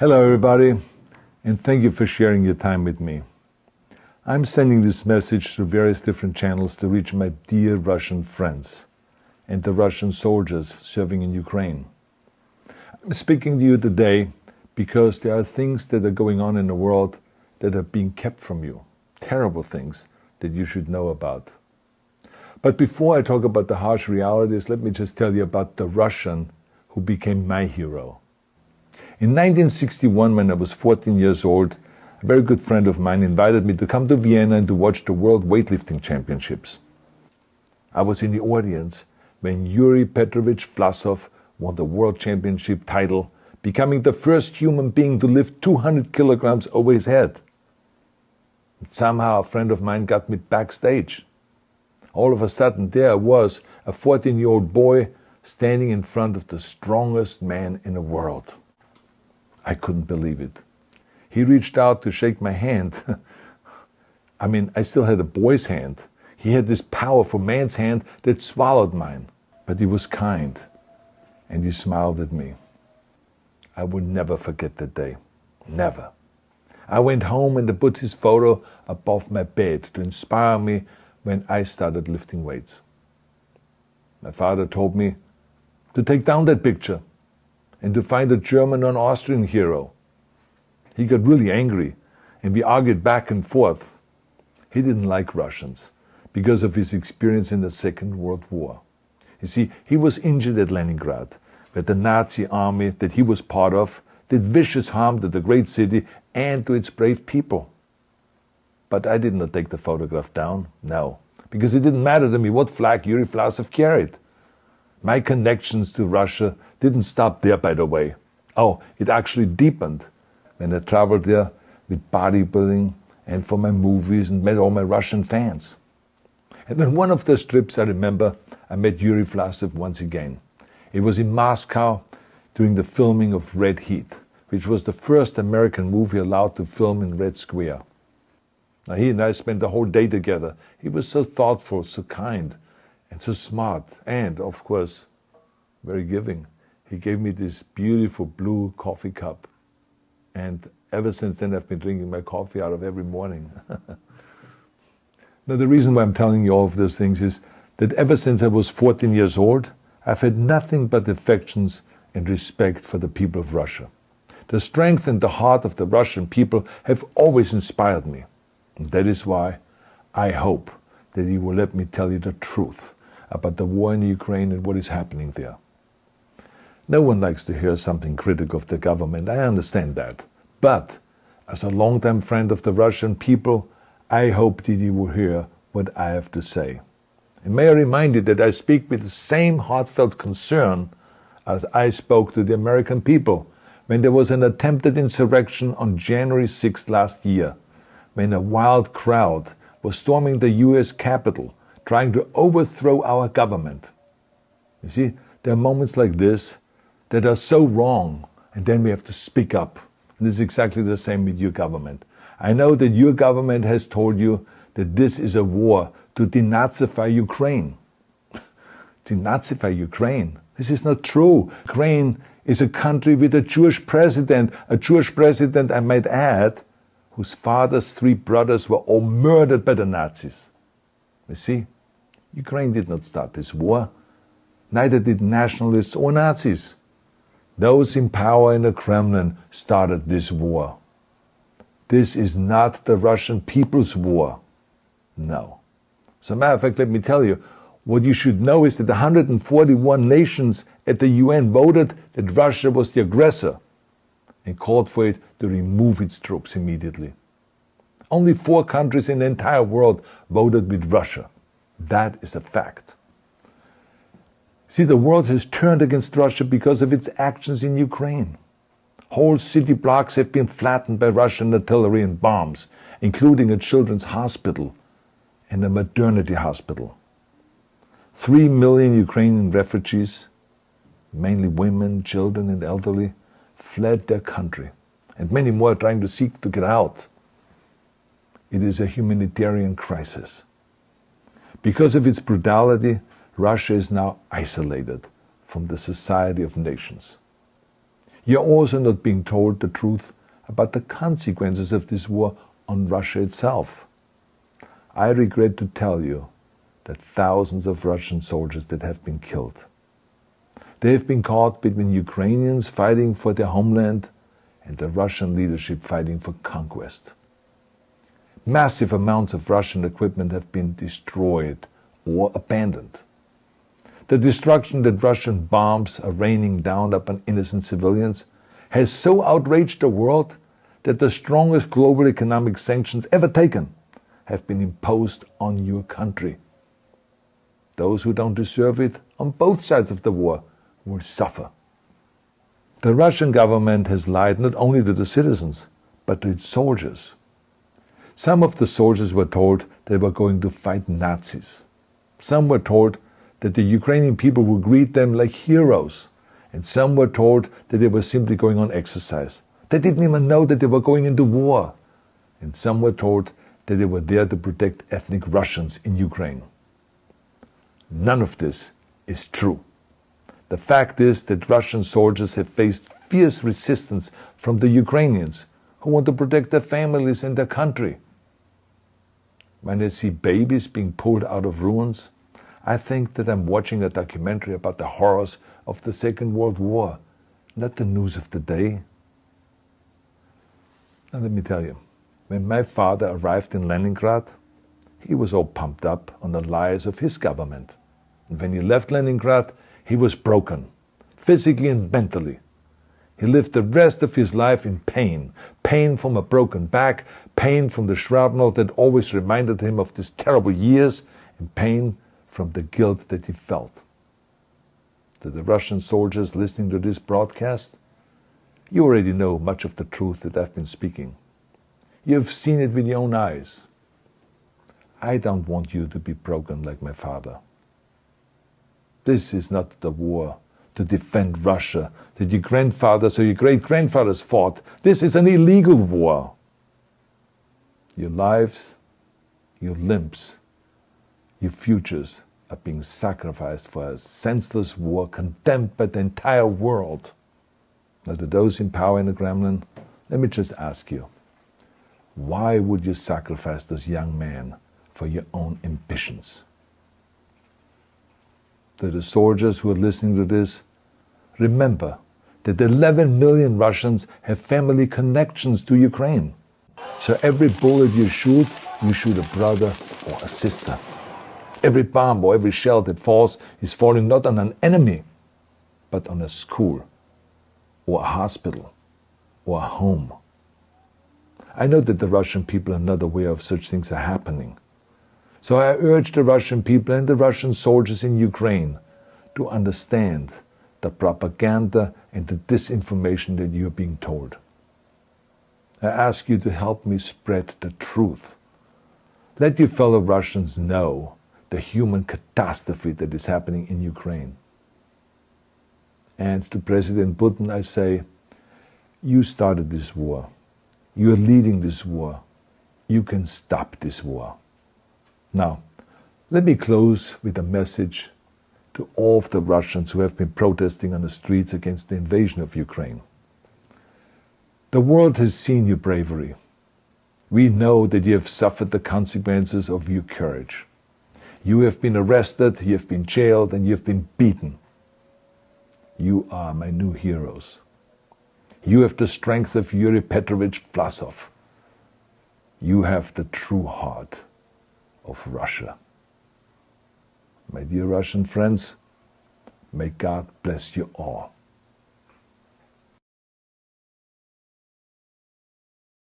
Hello everybody, and thank you for sharing your time with me. I'm sending this message through various different channels to reach my dear Russian friends and the Russian soldiers serving in Ukraine. I'm speaking to you today because there are things that are going on in the world that are being kept from you, terrible things that you should know about. But before I talk about the harsh realities, let me just tell you about the Russian who became my hero. In 1961, when I was 14 years old, a very good friend of mine invited me to come to Vienna and to watch the World Weightlifting Championships. I was in the audience when Yuri Pетрович Власов won the World Championship title, becoming the first human being to lift 200 kilograms over his head. And somehow a friend of mine got me backstage. All of a sudden there I was, a 14-year-old boy, standing in front of the strongest man in the world. I couldn't believe it. He reached out to shake my hand. I still had a boy's hand. He had this powerful man's hand that swallowed mine. But he was kind, and he smiled at me. I will never forget that day. Never. I went home and I put his photo above my bed to inspire me when I started lifting weights. My father told me to take down that picture and to find a German or an Austrian hero. He got really angry, and we argued back and forth. He didn't like Russians because of his experience in the Second World War. You see, he was injured at Leningrad, where the Nazi army that he was part of did vicious harm to the great city and to its brave people. But I did not take the photograph down, no, because it didn't matter to me what flag Yuri Vlassov carried. My connections to Russia didn't stop there, by the way. Oh, it actually deepened when I traveled there with bodybuilding and for my movies and met all my Russian fans. And on one of those trips, I remember, I met Yuri Vlassov once again. It was in Moscow during the filming of Red Heat, which was the first American movie allowed to film in Red Square. Now, he and I spent the whole day together. He was so thoughtful, so kind, and so smart, and, of course, very giving. He gave me this beautiful blue coffee cup. And ever since then, I've been drinking my coffee out of every morning. Now, the reason why I'm telling you all of those things is that ever since I was 14 years old, I've had nothing but affections and respect for the people of Russia. The strength and the heart of the Russian people have always inspired me. And that is why I hope that you will let me tell you the truth about the war in Ukraine and what is happening there. No one likes to hear something critical of the government, I understand that. But as a longtime friend of the Russian people, I hope that you will hear what I have to say. And may I remind you that I speak with the same heartfelt concern as I spoke to the American people when there was an attempted insurrection on January 6th last year, when a wild crowd was storming the US Capitol, trying to overthrow our government. You see, there are moments like this that are so wrong, and then we have to speak up. And it's exactly the same with your government. I know that your government has told you that this is a war to denazify Ukraine. Denazify Ukraine? This is not true. Ukraine is a country with a Jewish president, I might add, whose father's 3 brothers were all murdered by the Nazis. You see, Ukraine did not start this war. Neither did nationalists or Nazis. Those in power in the Kremlin started this war. This is not the Russian people's war. No. As a matter of fact, let me tell you, what you should know is that 141 nations at the UN voted that Russia was the aggressor and called for it to remove its troops immediately. Only 4 countries in the entire world voted with Russia. That is a fact. See, the world has turned against Russia because of its actions in Ukraine. Whole city blocks have been flattened by Russian artillery and bombs, including a children's hospital and a maternity hospital. 3 million Ukrainian refugees, mainly women, children, and elderly, fled their country, and many more are trying to seek to get out. It is a humanitarian crisis. Because of its brutality, Russia is now isolated from the society of nations. You're also not being told the truth about the consequences of this war on Russia itself. I regret to tell you that thousands of Russian soldiers that have been killed. They have been caught between Ukrainians fighting for their homeland and the Russian leadership fighting for conquest. Massive amounts of Russian equipment have been destroyed or abandoned. The destruction that Russian bombs are raining down upon innocent civilians has so outraged the world that the strongest global economic sanctions ever taken have been imposed on your country. Those who don't deserve it on both sides of the war will suffer. The Russian government has lied not only to the citizens, but to its soldiers. Some of the soldiers were told they were going to fight Nazis. Some were told that the Ukrainian people would greet them like heroes, and some were told that they were simply going on exercise. They didn't even know that they were going into war. And some were told that they were there to protect ethnic Russians in Ukraine. None of this is true. The fact is that Russian soldiers have faced fierce resistance from the Ukrainians who want to protect their families and their country. When I see babies being pulled out of ruins, I think that I'm watching a documentary about the horrors of the Second World War, not the news of the day. And let me tell you, when my father arrived in Leningrad, he was all pumped up on the lies of his government. And when he left Leningrad, he was broken, physically and mentally. He lived the rest of his life in pain. Pain from a broken back, pain from the shrapnel that always reminded him of these terrible years, and pain from the guilt that he felt. To the Russian soldiers listening to this broadcast, you already know much of the truth that I've been speaking. You've seen it with your own eyes. I don't want you to be broken like my father. This is not the war to defend Russia that your grandfathers or your great-grandfathers fought. This is an illegal war. Your lives, your limbs, your futures are being sacrificed for a senseless war condemned by the entire world. Now, to those in power in the Kremlin, let me just ask you, why would you sacrifice those young men for your own ambitions? To the soldiers who are listening to this, remember that 11 million Russians have family connections to Ukraine. So every bullet you shoot a brother or a sister. Every bomb or every shell that falls is falling not on an enemy, but on a school, or a hospital, or a home. I know that the Russian people are not aware of such things are happening. So I urge the Russian people and the Russian soldiers in Ukraine to understand the propaganda and the disinformation that you are being told. I ask you to help me spread the truth. Let your fellow Russians know the human catastrophe that is happening in Ukraine. And to President Putin I say, you started this war. You are leading this war. You can stop this war. Now, let me close with a message to all of the Russians who have been protesting on the streets against the invasion of Ukraine. The world has seen your bravery. We know that you have suffered the consequences of your courage. You have been arrested, you have been jailed, and you have been beaten. You are my new heroes. You have the strength of Yuri Pетрович Власов. You have the true heart of Russia. My dear Russian friends, may God bless you all.